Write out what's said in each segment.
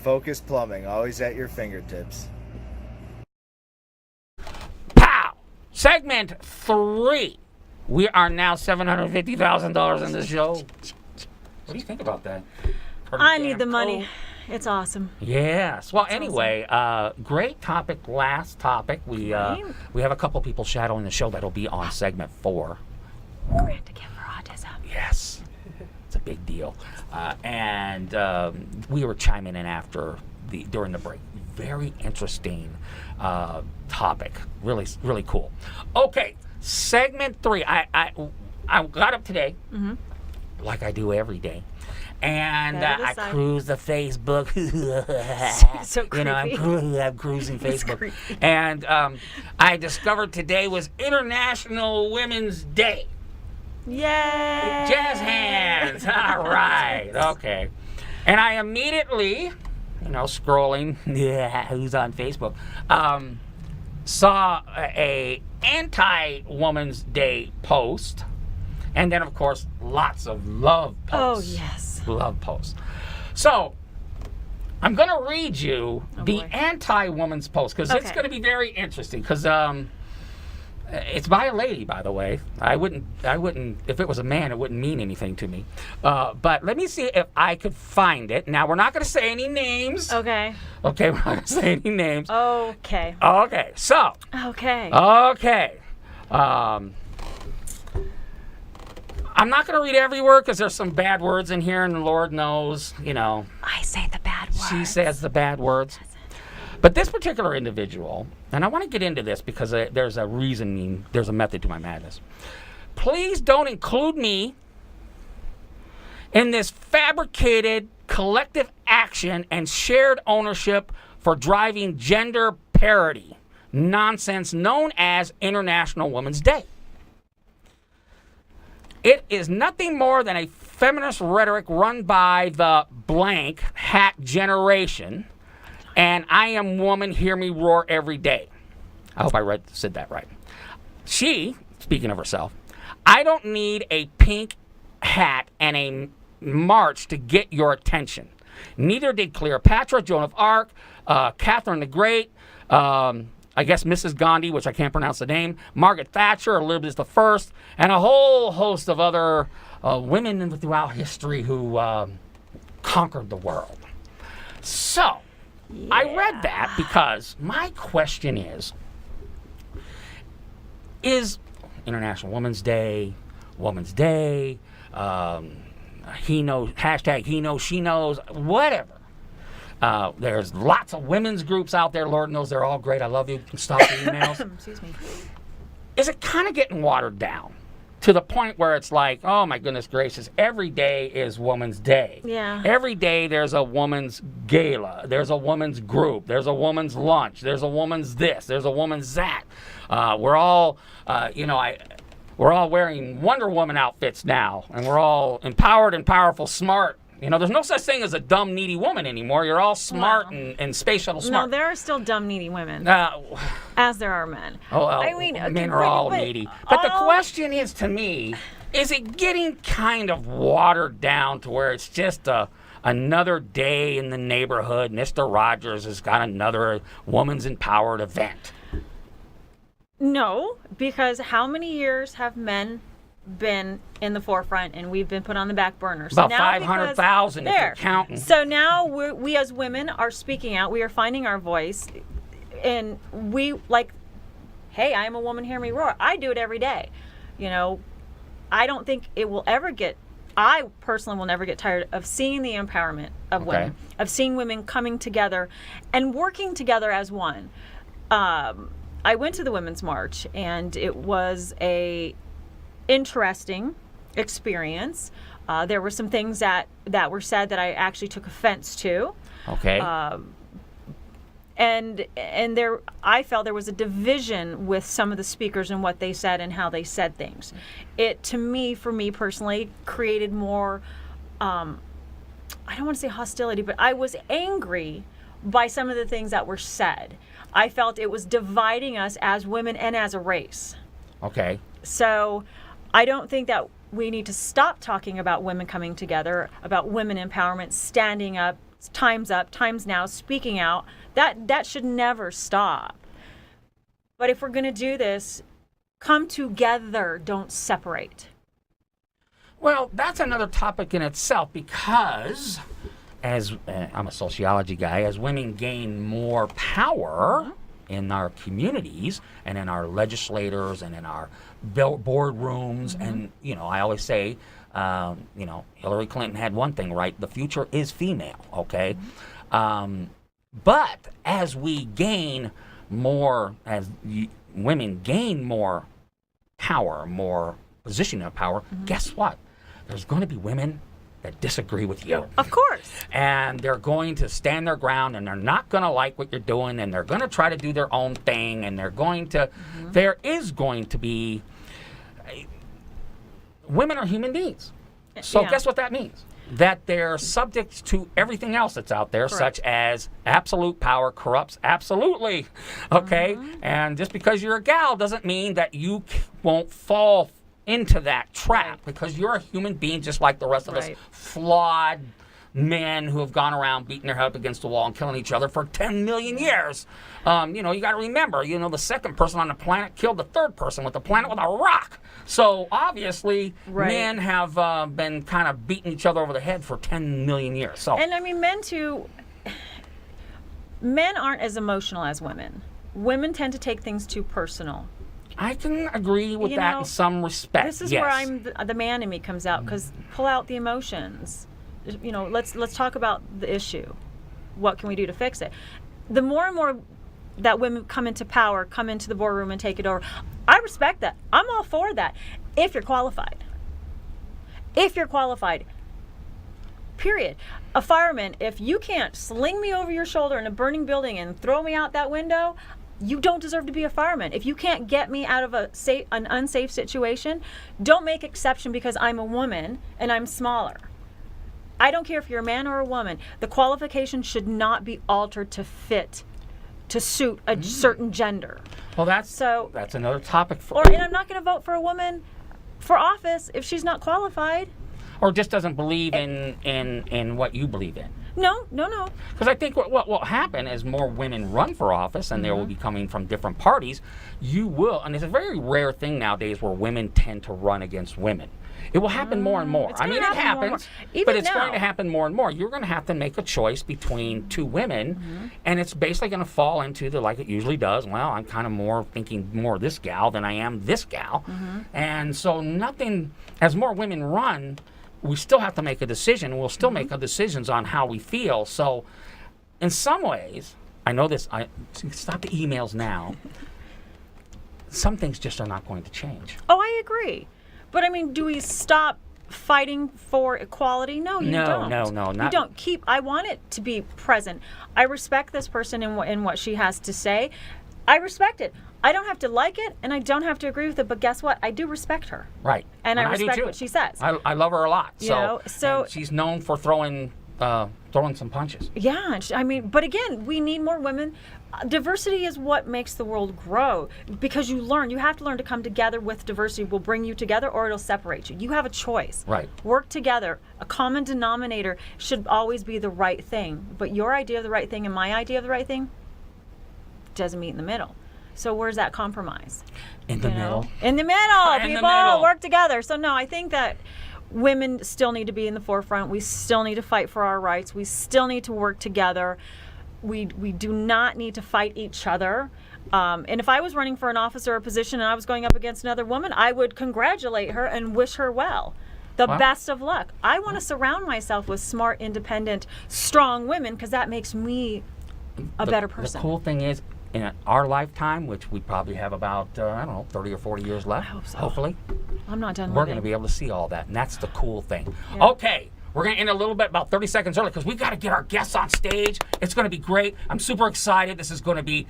Focus Plumbing, always at your fingertips. Pow! Segment 3. We are now $750,000 in the show. What do you think about that? I need the money. It's awesome. Yes. Well, anyway, great topic. Last topic. We have a couple people shadowing the show that'll be on segment 4. Grant a gift for autism. Yes. It's a big deal. And we were chiming in during the break. Very interesting topic. Really, really cool. Okay, segment 3. I got up today, like I do every day. And I cruise the Facebook. So creepy. I'm cruising Facebook. And I discovered today was International Women's Day. Yay! Jazz hands. All right. Okay. And I immediately, scrolling, who's on Facebook, saw a anti-Women's Day post. And then, of course, lots of love posts. Oh, yes. Love posts. So, I'm going to read you the anti-woman's post, because it's going to be very interesting, because it's by a lady, by the way. I wouldn't, if it was a man, it wouldn't mean anything to me. But let me see if I could find it. Now, we're not going to say any names. Okay. Okay, we're not going to say any names. Okay. Okay, so. Okay. Okay. I'm not going to read every word because there's some bad words in here, and the Lord knows, I say the bad words. She says the bad words. But this particular individual, and I want to get into this because there's a reasoning, there's a method to my madness. Please don't include me in this fabricated collective action and shared ownership for driving gender parity nonsense known as International Women's Day. It is nothing more than a feminist rhetoric run by the blank hat generation, and I am woman, hear me roar every day. I hope I said that right. She, speaking of herself, I don't need a pink hat and a march to get your attention. Neither did Cleopatra, Joan of Arc, Catherine the Great, I guess Mrs. Gandhi, which I can't pronounce the name, Margaret Thatcher, Elizabeth I, and a whole host of other women throughout history who conquered the world. So, I read that because my question is International Women's Day, he knows, hashtag he knows, she knows, whatever. There's lots of women's groups out there. Lord knows they're all great. I love you. Stop the emails. Excuse me. Is it kind of getting watered down to the point where it's like, oh my goodness gracious, every day is Women's Day. Yeah. Every day there's a woman's gala. There's a woman's group. There's a woman's lunch. There's a woman's this. There's a woman's that. We're all, we're all wearing Wonder Woman outfits now, and we're all empowered and powerful, smart. There's no such thing as a dumb, needy woman anymore. You're all smart and space shuttle smart. No, there are still dumb, needy women, as there are men. Men are all needy. But the question is, to me, is it getting kind of watered down to where it's just another day in the neighborhood? Mr. Rogers has got another woman's empowered event. No, because how many years have men been in the forefront and we've been put on the back burner? About 500,000 if you're counting. So now we as women are speaking out. We are finding our voice, and we hey, I am a woman, hear me roar. I do it every day. I don't think it will ever I personally will never get tired of seeing the empowerment of women, of seeing women coming together and working together as one. I went to the Women's March, and it was a interesting experience. There were some things that were said that I actually took offense to. Okay. And there, I felt there was a division with some of the speakers and what they said and how they said things. It, for me personally, created more, I don't want to say hostility, but I was angry by some of the things that were said. I felt it was dividing us as women and as a race. Okay. So I don't think that we need to stop talking about women coming together, about women empowerment, standing up, time's up, time's now, speaking out, that should never stop. But if we're going to do this, come together, don't separate. Well, that's another topic in itself because, as I'm a sociology guy, as women gain more power in our communities and in our legislators and in our boardrooms, and, I always say, Hillary Clinton had one thing right: the future is female, okay? But as we gain more, as women gain more power, more position of power, guess what? There's going to be women that disagree with you. Of course. And they're going to stand their ground, and they're not going to like what you're doing, and they're going to try to do their own thing, and they're going to, there is going to be, women are human beings. So Yeah. guess what that means? That they're subject to everything else that's out there, Correct. such as absolute power corrupts absolutely, okay? And just because you're a gal doesn't mean that you won't fall into that trap, Right. because you're a human being just like the rest of us, Right. flawed men who have gone around beating their head up against the wall and killing each other for 10 million years. You got to remember, the second person on the planet killed the third person with the planet with a rock. So obviously, Right. men have been kind of beating each other over the head for 10 million years. So And I mean, men too, men aren't as emotional as women. Women tend to take things too personal. I can agree with You that know, in some respect. This is yes. where the man in me comes out, because pull out the emotions. Let's talk about the issue. What can we do to fix it? The more and more that women come into power, come into the boardroom and take it over, I respect that. I'm all for that. If you're qualified. If you're qualified. Period. A fireman, if you can't sling me over your shoulder in a burning building and throw me out that window, you don't deserve to be a fireman. If you can't get me out of an unsafe situation, don't make exception because I'm a woman and I'm smaller. I don't care if you're a man or a woman. The qualification should not be altered to suit a certain gender. Well, that's So- another topic for And I'm not going to vote for a woman for office if she's not qualified. or just doesn't believe in what you believe in. No. Because I think what will happen as more women run for office, and they will be coming from different parties, you will, and it's a very rare thing nowadays where women tend to run against women. It will happen more and more. It's I gonna mean, it happen more and happens, more. Even but it's now. going to happen more and more. You're going to have to make a choice between two women, and it's basically going to fall into like it usually does. Well, I'm kind of more thinking more this gal than I am this gal. And so as more women run, we still have to make a decision. We'll still make decisions on how we feel. So in some ways, I know this, stop the emails now. Some things just are not going to change. Oh, I agree. But I mean, do we stop fighting for equality? No, you don't. No, You not. don't. I want it to be present. I respect this person in what she has to say. I respect it. I don't have to like it, and I don't have to agree with it. But guess what? I do respect her. Right. And I do respect too. what she says. I love her a lot. So and she's known for throwing some punches. Yeah, I mean, but again, we need more women. Diversity is what makes the world grow, because you have to learn to come together with diversity. Will bring you together or it'll separate you. You have a choice. Right. Work together. A common denominator should always be the right thing. But your idea of the right thing and my idea of the right thing doesn't meet in the middle. So where's that compromise? In the middle. In the middle, In the people, middle. work together. So no, I think that women still need to be in the forefront. We still need to fight for our rights. We still need to work together. We do not need to fight each other. And if I was running for an office or a position and I was going up against another woman, I would congratulate her and wish her well. The Wow. best of luck. I want to surround myself with smart, independent, strong women, because that makes me a better person. The cool thing is, in our lifetime, which we probably have about, 30 or 40 years left, hope so. hopefully, I'm not done we're living. going to be able to see all that. And that's the cool thing. Yeah. Okay. We're going to end a little bit, about 30 seconds early, because we got to get our guests on stage. It's going to be great. I'm super excited. This is going to be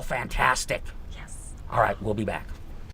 fantastic. Yes. All right, we'll be back.